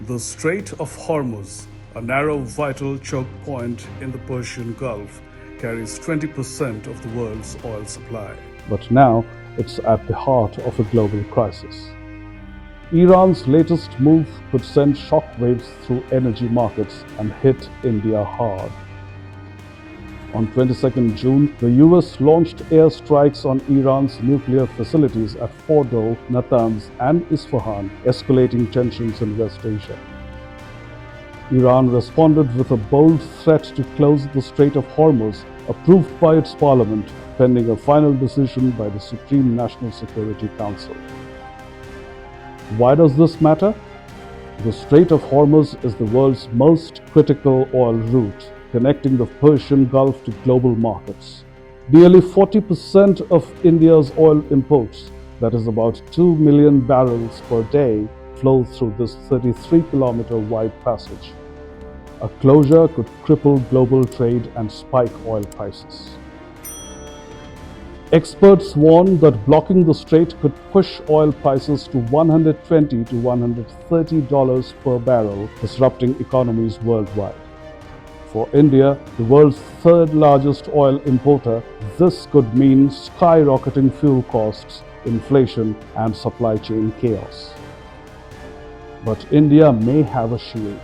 The Strait of Hormuz, a narrow vital choke point in the Persian Gulf, carries 20% of the world's oil supply. But now it's at the heart of a global crisis. Iran's latest move could send shockwaves through energy markets and hit India hard. On 22nd June, the US launched airstrikes on Iran's nuclear facilities at Fordow, Natanz, and Isfahan, escalating tensions in West Asia. Iran responded with a bold threat to close the Strait of Hormuz, approved by its parliament, pending a final decision by the Supreme National Security Council. Why does this matter? The Strait of Hormuz is the world's most critical oil route, connecting the Persian Gulf to global markets. Nearly 40% of India's oil imports, that is about 2 million barrels per day, flow through this 33-kilometer wide passage. A closure could cripple global trade and spike oil prices. Experts warn that blocking the strait could push oil prices to $120 to $130 per barrel, disrupting economies worldwide. For India, the world's third largest oil importer, this could mean skyrocketing fuel costs, inflation, and supply chain chaos. But India may have a shield.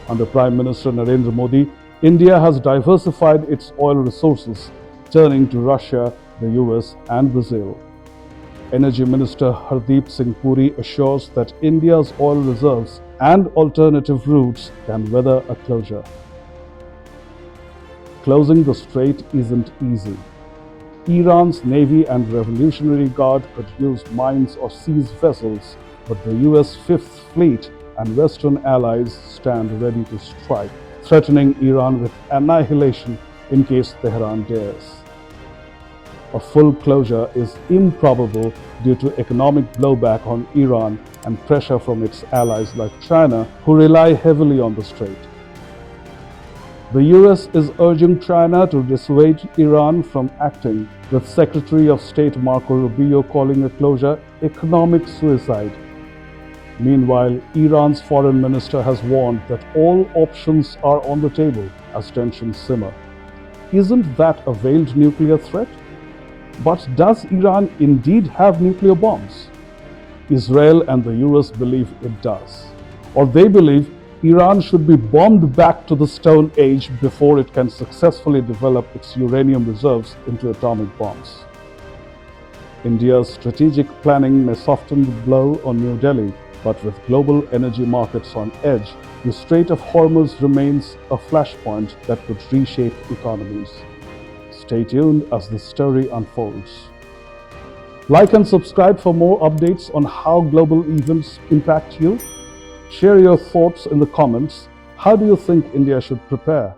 Under Prime Minister Narendra Modi, India has diversified its oil resources, turning to Russia, the US, and Brazil. Energy Minister Hardeep Singh Puri assures that India's oil reserves and alternative routes can weather a closure. Closing the strait isn't easy. Iran's Navy and Revolutionary Guard could use mines or seize vessels, but the US Fifth Fleet and Western allies stand ready to strike, threatening Iran with annihilation in case Tehran dares. A full closure is improbable due to economic blowback on Iran and pressure from its allies like China, who rely heavily on the strait. The US is urging China to dissuade Iran from acting, with Secretary of State Marco Rubio calling a closure economic suicide. Meanwhile, Iran's foreign minister has warned that all options are on the table as tensions simmer. Isn't that a veiled nuclear threat? But does Iran indeed have nuclear bombs? Israel and the US believe it does. Or they believe Iran should be bombed back to the Stone Age before it can successfully develop its uranium reserves into atomic bombs. India's strategic planning may soften the blow on New Delhi, but with global energy markets on edge, the Strait of Hormuz remains a flashpoint that could reshape economies. Stay tuned as the story unfolds. Like and subscribe for more updates on how global events impact you. Share your thoughts in the comments. How do you think India should prepare?